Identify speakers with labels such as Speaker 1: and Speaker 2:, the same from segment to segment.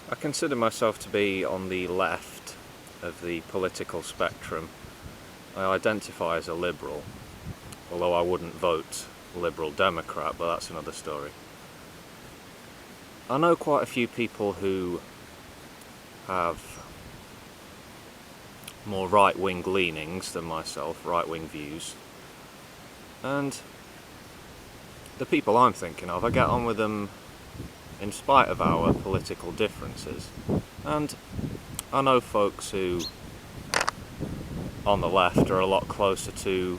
Speaker 1: I consider myself to be on the left of the political spectrum. I identify as a liberal, although I wouldn't vote Liberal Democrat, but that's another story. I know quite a few people who have more right-wing leanings than myself, right-wing views, and the people I'm thinking of, I get on with them in spite of our political differences. And I know folks who, on the left, are a lot closer to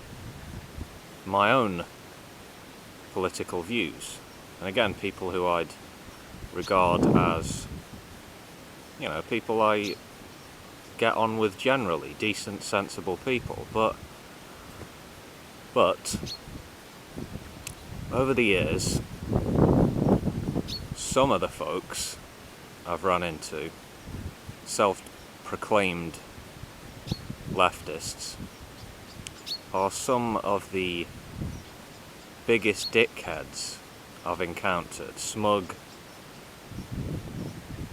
Speaker 1: my own political views. And again, people who I'd regard as, people I get on with generally, decent, sensible people. But over the years, some of the folks I've run into, self-proclaimed leftists, are some of the biggest dickheads I've encountered. Smug,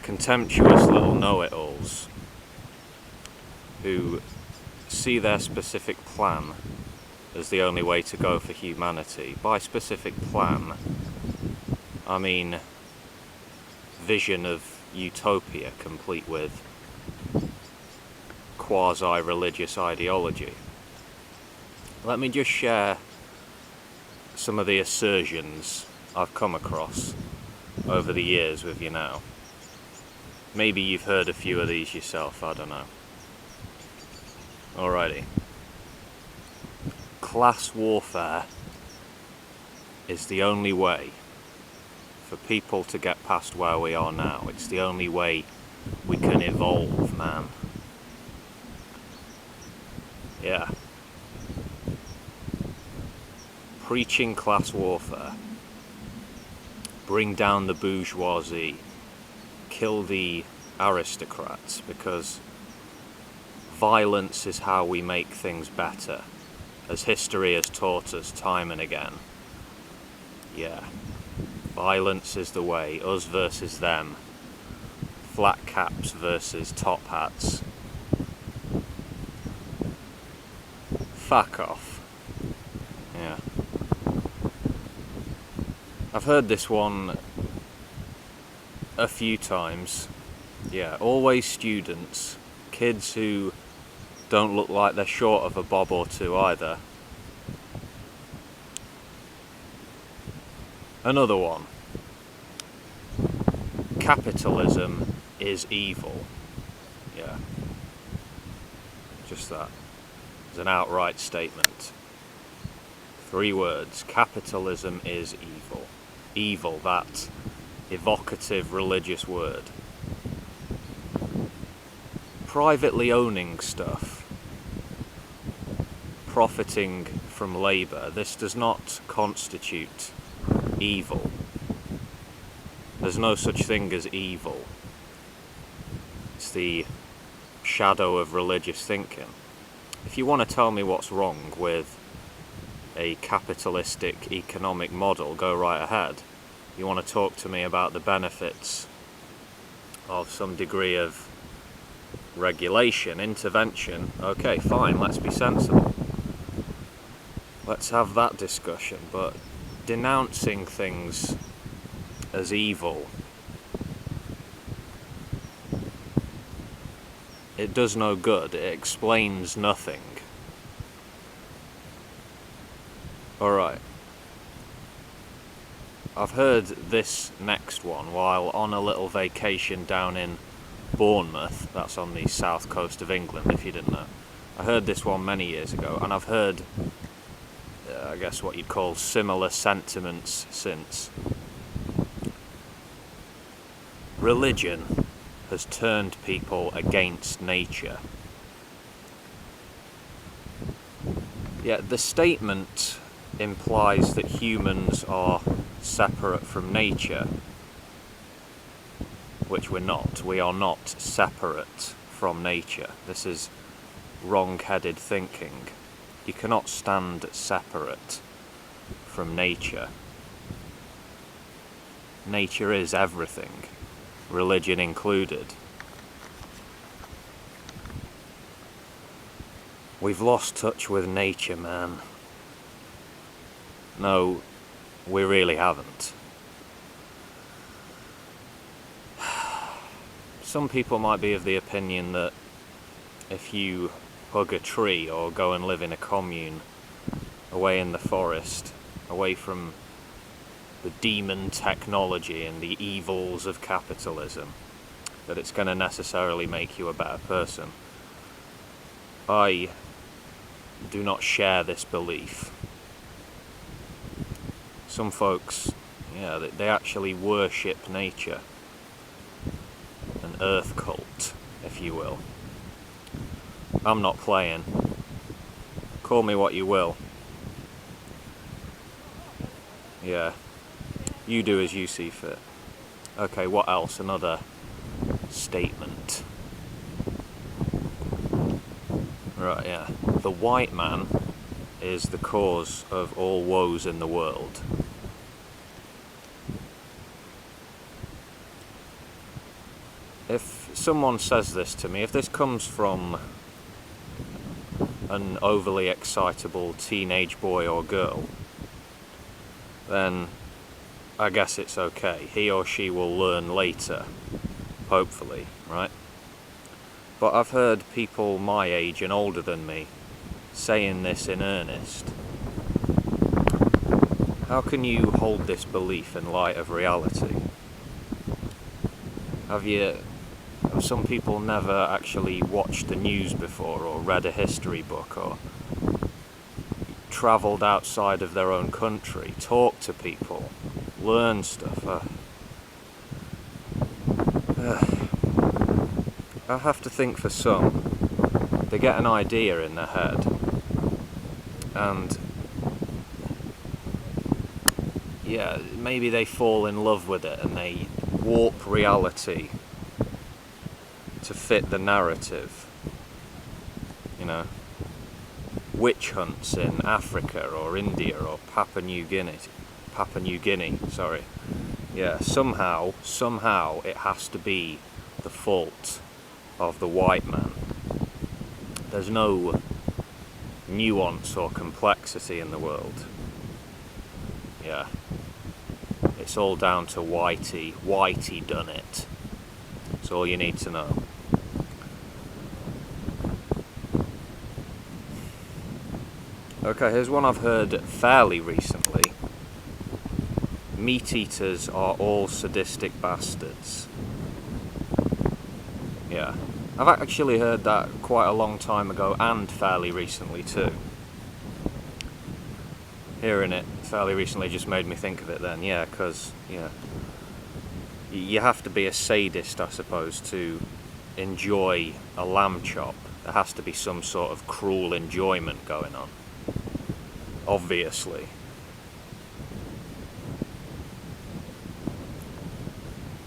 Speaker 1: contemptuous little know-it-alls who see their specific plan as the only way to go for humanity. By specific plan, I mean vision of utopia complete with quasi-religious ideology. Let me just share some of the assertions I've come across over the years with you now. Maybe you've heard a few of these yourself, I don't know. Alrighty. Class warfare is the only way for people to get past where we are now. It's the only way we can evolve, man. Yeah. Preaching class warfare. Bring down the bourgeoisie. Kill the aristocrats, because violence is how we make things better, as history has taught us time and again. Yeah. Violence is the way. Us versus them. Flat caps versus top hats. Fuck off. Yeah. I've heard this one a few times. Yeah, always students. Kids who don't look like they're short of a bob or two either. Another one. Capitalism is evil. Yeah. Just that. It's an outright statement. 3 words. Capitalism is evil. Evil, that evocative religious word. Privately owning stuff. Profiting from labour. This does not constitute evil. There's no such thing as evil. It's the shadow of religious thinking. If you want to tell me what's wrong with a capitalistic economic model, go right ahead. You want to talk to me about the benefits of some degree of regulation, intervention, okay, fine, let's be sensible. Let's have that discussion, but denouncing things as evil, it does no good, it explains nothing. Alright. I've heard this next one while on a little vacation down in Bournemouth, that's on the south coast of England if you didn't know. I heard this one many years ago, and I've heard, I guess what you'd call similar sentiments since. Religion has turned people against nature. Yeah, the statement implies that humans are separate from nature, which we're not. We are not separate from nature. This is wrong-headed thinking. You cannot stand separate from nature. Nature is everything. religion included. We've lost touch with nature, man. No, we really haven't. Some people might be of the opinion that if you hug a tree or go and live in a commune away in the forest, away from the demon technology and the evils of capitalism, that it's going to necessarily make you a better person. I do not share this belief. Some folks, they actually worship nature. An earth cult, if you will. I'm not playing. Call me what you will. Yeah. You do as you see fit. Okay, what else? Another statement. Right, yeah. The white man is the cause of all woes in the world. If someone says this to me, if this comes from an overly excitable teenage boy or girl, then I guess it's okay. He or she will learn later, hopefully, right? But I've heard people my age and older than me saying this in earnest. How can you hold this belief in light of reality? Have some people never actually watched the news before, or read a history book, or travelled outside of their own country, talked to people, learned stuff? I have to think for some, they get an idea in their head, and maybe they fall in love with it and they warp reality to fit the narrative. Witch hunts in Africa or India or Papua New Guinea, sorry. Yeah, somehow it has to be the fault of the white man. There's no nuance or complexity in the world. Yeah. It's all down to Whitey. Whitey done it. That's all you need to know. Okay, here's one I've heard fairly recently. Meat eaters are all sadistic bastards. Yeah. I've actually heard that quite a long time ago and fairly recently too. Hearing it fairly recently just made me think of it then, because you have to be a sadist, I suppose, to enjoy a lamb chop. There has to be some sort of cruel enjoyment going on. Obviously.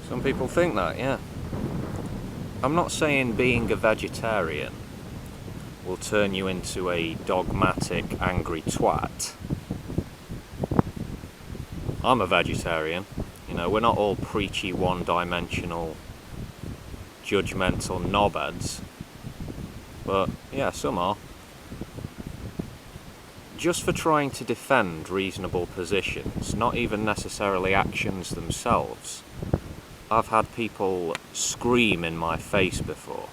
Speaker 1: Some people think that, yeah. I'm not saying being a vegetarian will turn you into a dogmatic, angry twat. I'm a vegetarian. We're not all preachy, one-dimensional, judgmental knobheads. But, yeah, some are. Just for trying to defend reasonable positions, not even necessarily actions themselves. I've had people scream in my face before.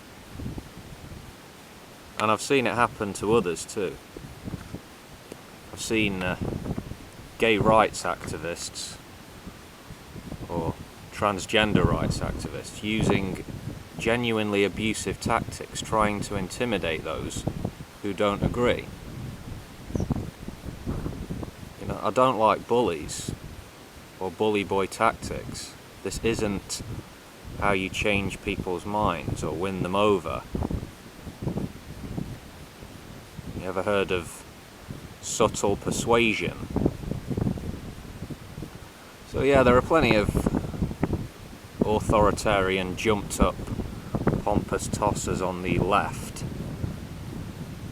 Speaker 1: And I've seen it happen to others too. I've seen gay rights activists or transgender rights activists using genuinely abusive tactics, trying to intimidate those who don't agree. I don't like bullies or bully boy tactics. This isn't how you change people's minds or win them over. You ever heard of subtle persuasion? So yeah, there are plenty of authoritarian, jumped up, pompous tossers on the left,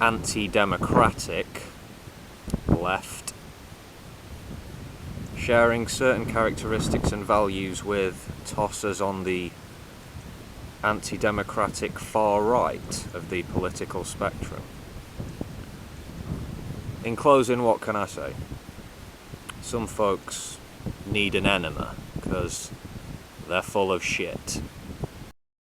Speaker 1: anti-democratic left, sharing certain characteristics and values with tossers on the anti-democratic far right of the political spectrum. In closing, what can I say? Some folks need an enema because they're full of shit.